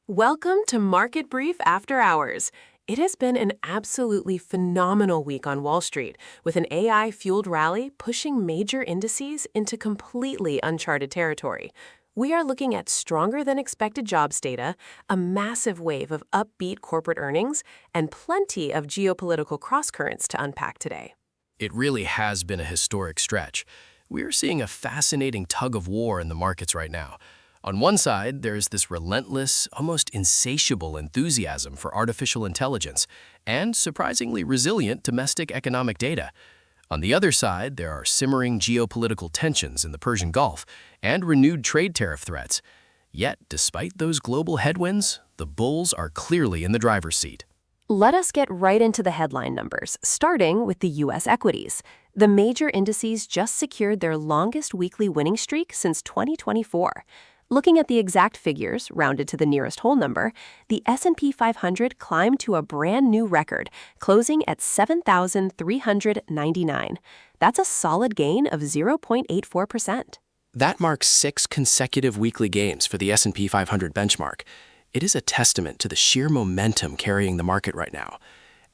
Welcome to Market Brief After Hours. It has been an absolutely phenomenal week on Wall Street, with an AI-fueled rally pushing major indices into completely uncharted territory. We are looking at stronger than expected jobs data, a massive wave of upbeat corporate earnings, and plenty of geopolitical crosscurrents to unpack today. It really has been a historic stretch. We are seeing a fascinating tug of war in the markets right now. On one side, there's this relentless, almost insatiable enthusiasm for artificial intelligence and surprisingly resilient domestic economic data. On the other side, there are simmering geopolitical tensions in the Persian Gulf and renewed trade tariff threats. Yet, despite those global headwinds, the bulls are clearly in the driver's seat. Let us get right into the headline numbers, starting with the U.S. equities. The major indices just secured their longest weekly winning streak since 2024. Looking at the exact figures, rounded to the nearest whole number, the S&P 500 climbed to a brand new record, closing at 7,399. That's a solid gain of 0.84%. That marks 6 consecutive weekly gains for the S&P 500 benchmark. It is a testament to the sheer momentum carrying the market right now.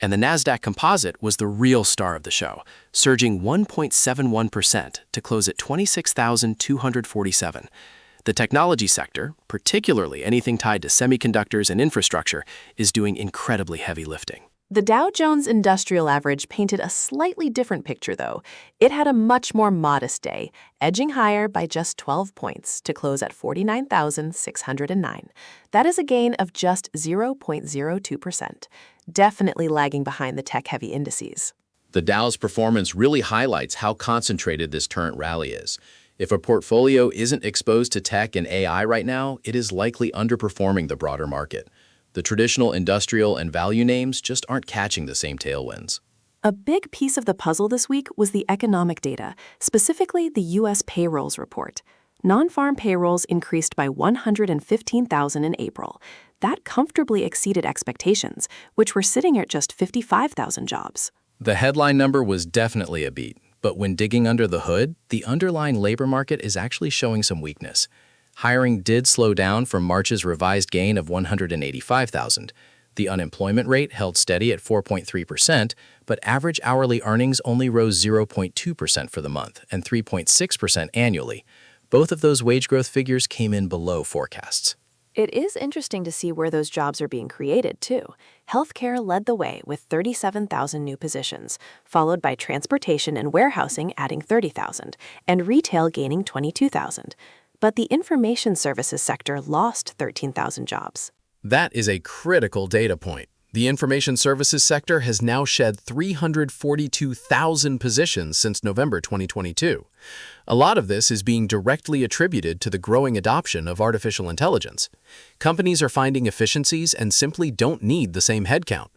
And the Nasdaq Composite was the real star of the show, surging 1.71% to close at 26,247. The technology sector, particularly anything tied to semiconductors and infrastructure, is doing incredibly heavy lifting. The Dow Jones Industrial Average painted a slightly different picture, though. It had a much more modest day, edging higher by just 12 points to close at 49,609. That is a gain of just 0.02%, definitely lagging behind the tech-heavy indices. The Dow's performance really highlights how concentrated this current rally is. If a portfolio isn't exposed to tech and AI right now, it is likely underperforming the broader market. The traditional industrial and value names just aren't catching the same tailwinds. A big piece of the puzzle this week was the economic data, specifically the U.S. Payrolls report. Nonfarm payrolls increased by 115,000 in April. That comfortably exceeded expectations, which were sitting at just 55,000 jobs. The headline number was definitely a beat. But when digging under the hood, the underlying labor market is actually showing some weakness. Hiring did slow down from March's revised gain of 185,000. The unemployment rate held steady at 4.3%, but average hourly earnings only rose 0.2% for the month and 3.6% annually. Both of those wage growth figures came in below forecasts. It is interesting to see where those jobs are being created, too. Healthcare led the way with 37,000 new positions, followed by transportation and warehousing adding 30,000, and retail gaining 22,000. But the information services sector lost 13,000 jobs. That is a critical data point. The information services sector has now shed 342,000 positions since November 2022. A lot of this is being directly attributed to the growing adoption of artificial intelligence. Companies are finding efficiencies and simply don't need the same headcount.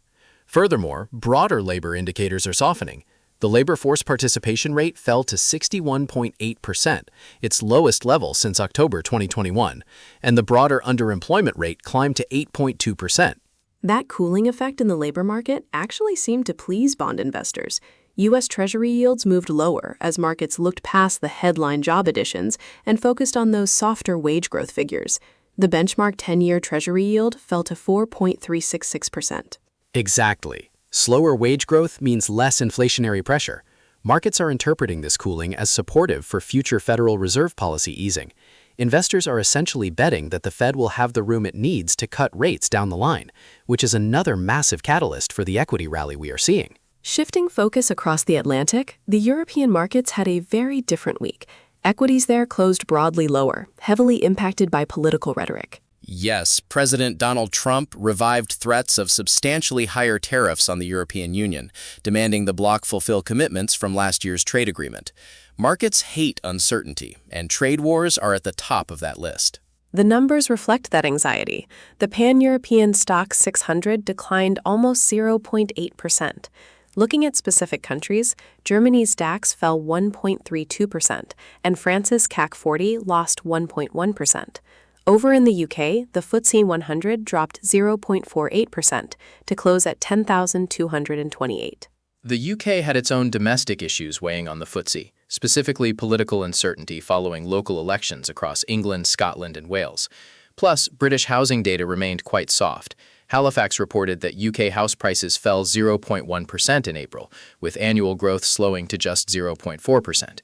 Furthermore, broader labor indicators are softening. The labor force participation rate fell to 61.8%, its lowest level since October 2021, and the broader underemployment rate climbed to 8.2%. That cooling effect in the labor market actually seemed to please bond investors. U.S. Treasury yields moved lower as markets looked past the headline job additions and focused on those softer wage growth figures. The benchmark 10-year Treasury yield fell to 4.366%. Exactly. Slower wage growth means less inflationary pressure. Markets are interpreting this cooling as supportive for future Federal Reserve policy easing. Investors are essentially betting that the Fed will have the room it needs to cut rates down the line, which is another massive catalyst for the equity rally we are seeing. Shifting focus across the Atlantic, the European markets had a very different week. Equities there closed broadly lower, heavily impacted by political rhetoric. Yes, President Donald Trump revived threats of substantially higher tariffs on the European Union, demanding the bloc fulfill commitments from last year's trade agreement. Markets hate uncertainty, and trade wars are at the top of that list. The numbers reflect that anxiety. The Pan-European Stoxx 600 declined almost 0.8%. Looking at specific countries, Germany's DAX fell 1.32%, and France's CAC 40 lost 1.1%. Over in the UK, the FTSE 100 dropped 0.48% to close at 10,228. The UK had its own domestic issues weighing on the FTSE, specifically political uncertainty following local elections across England, Scotland, and Wales. Plus, British housing data remained quite soft. Halifax reported that UK house prices fell 0.1% in April, with annual growth slowing to just 0.4%.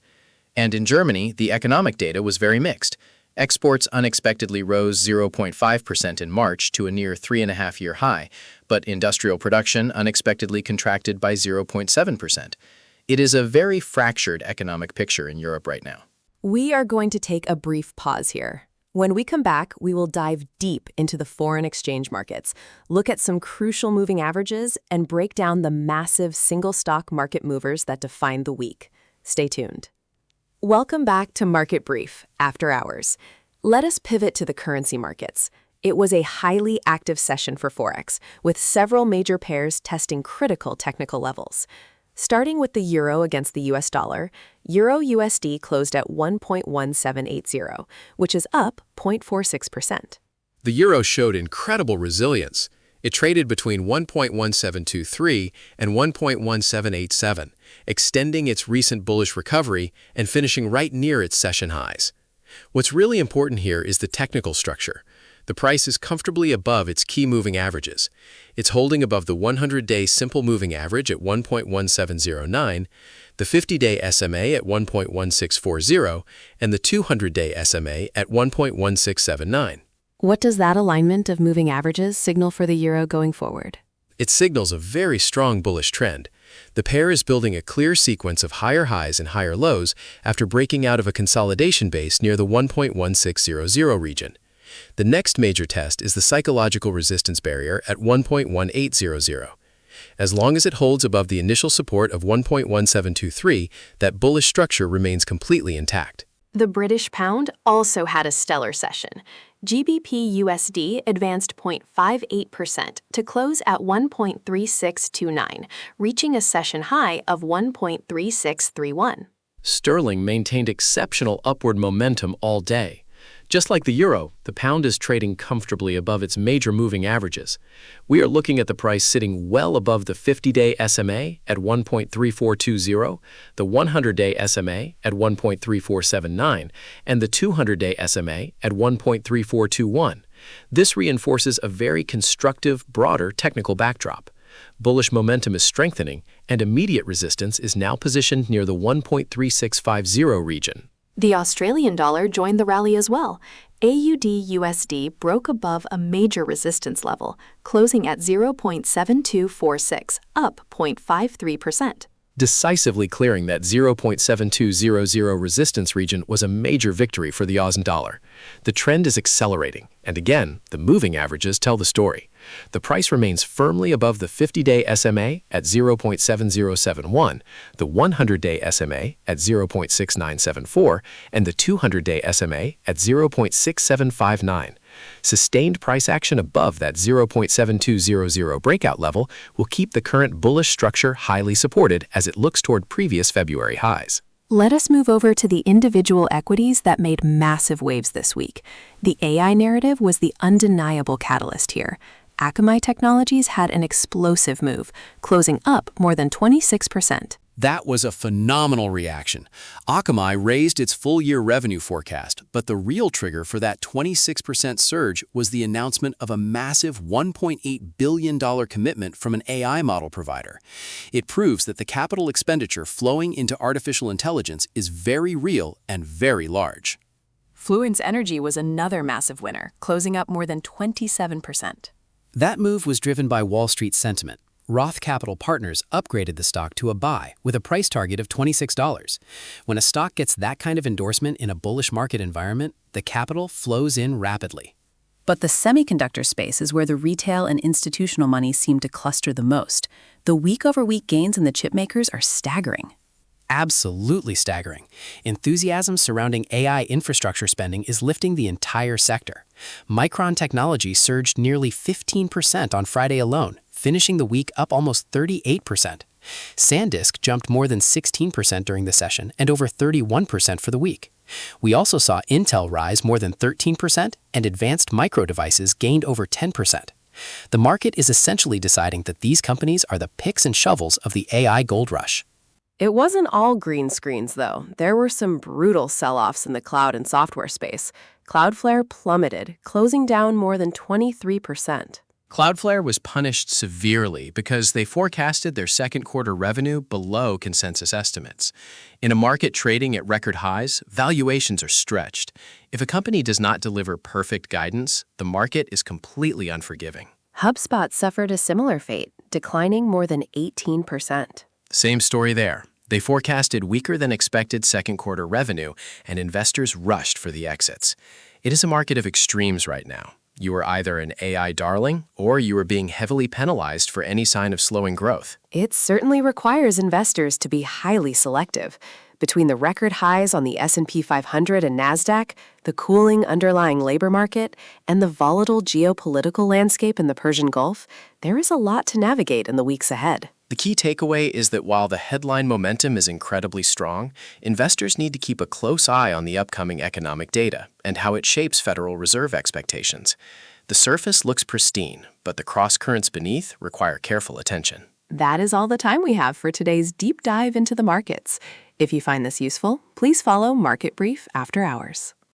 And in Germany, the economic data was very mixed. Exports unexpectedly rose 0.5% in March to a near 3.5-year high, but industrial production unexpectedly contracted by 0.7%. It is a very fractured economic picture in Europe right now. We are going to take a brief pause here. When we come back, we will dive deep into the foreign exchange markets, look at some crucial moving averages, and break down the massive single stock market movers that define the week. Stay tuned. Welcome back to Market Brief, After Hours. Let us pivot to the currency markets. It was a highly active session for Forex, with several major pairs testing critical technical levels. Starting with the euro against the US dollar, Euro USD closed at 1.1780, which is up 0.46%. The euro showed incredible resilience. It traded between 1.1723 and 1.1787, extending its recent bullish recovery and finishing right near its session highs. What's really important here is the technical structure. The price is comfortably above its key moving averages. It's holding above the 100-day simple moving average at 1.1709, the 50-day SMA at 1.1640, and the 200-day SMA at 1.1679. What does that alignment of moving averages signal for the euro going forward? It signals a very strong bullish trend. The pair is building a clear sequence of higher highs and higher lows after breaking out of a consolidation base near the 1.1600 region. The next major test is the psychological resistance barrier at 1.1800. As long as it holds above the initial support of 1.1723, that bullish structure remains completely intact. The British pound also had a stellar session. GBP USD advanced 0.58% to close at 1.3629, reaching a session high of 1.3631. Sterling maintained exceptional upward momentum all day. Just like the euro, the pound is trading comfortably above its major moving averages. We are looking at the price sitting well above the 50-day SMA at 1.3420, the 100-day SMA at 1.3479, and the 200-day SMA at 1.3421. This reinforces a very constructive, broader technical backdrop. Bullish momentum is strengthening, and immediate resistance is now positioned near the 1.3650 region. The Australian dollar joined the rally as well. AUD/USD broke above a major resistance level, closing at 0.7246, up 0.53%. Decisively clearing that 0.7200 resistance region was a major victory for the Aussie dollar. The trend is accelerating, and again, the moving averages tell the story. The price remains firmly above the 50-day SMA at 0.7071, the 100-day SMA at 0.6974, and the 200-day SMA at 0.6759. Sustained price action above that 0.7200 breakout level will keep the current bullish structure highly supported as it looks toward previous February highs. Let us move over to the individual equities that made massive waves this week. The AI narrative was the undeniable catalyst here. Akamai Technologies had an explosive move, closing up more than 26%. That was a phenomenal reaction. Akamai raised its full-year revenue forecast, but the real trigger for that 26% surge was the announcement of a massive $1.8 billion commitment from an AI model provider. It proves that the capital expenditure flowing into artificial intelligence is very real and very large. Fluence Energy was another massive winner, closing up more than 27%. That move was driven by Wall Street sentiment. Roth Capital Partners upgraded the stock to a buy with a price target of $26. When a stock gets that kind of endorsement in a bullish market environment, the capital flows in rapidly. But the semiconductor space is where the retail and institutional money seem to cluster the most. The week-over-week gains in the chipmakers are staggering. Absolutely staggering. Enthusiasm surrounding AI infrastructure spending is lifting the entire sector. Micron technology surged nearly 15% on Friday alone, finishing the week up almost 38%. SanDisk jumped more than 16% during the session and over 31% for the week. We also saw Intel rise more than 13% and advanced micro devices gained over 10%. The market is essentially deciding that these companies are the picks and shovels of the AI gold rush. It wasn't all green screens, though. There were some brutal sell-offs in the cloud and software space. Cloudflare plummeted, closing down more than 23%. Cloudflare was punished severely because they forecasted their second quarter revenue below consensus estimates. In a market trading at record highs, valuations are stretched. If a company does not deliver perfect guidance, the market is completely unforgiving. HubSpot suffered a similar fate, declining more than 18%. Same story there. They forecasted weaker than expected second quarter revenue, and investors rushed for the exits. It is a market of extremes right now. You are either an AI darling, or you are being heavily penalized for any sign of slowing growth. It certainly requires investors to be highly selective. Between the record highs on the S&P 500 and Nasdaq, the cooling underlying labor market, and the volatile geopolitical landscape in the Persian Gulf, there is a lot to navigate in the weeks ahead. The key takeaway is that while the headline momentum is incredibly strong, investors need to keep a close eye on the upcoming economic data and how it shapes Federal Reserve expectations. The surface looks pristine, but the cross-currents beneath require careful attention. That is all the time we have for today's deep dive into the markets. If you find this useful, please follow Market Brief After Hours.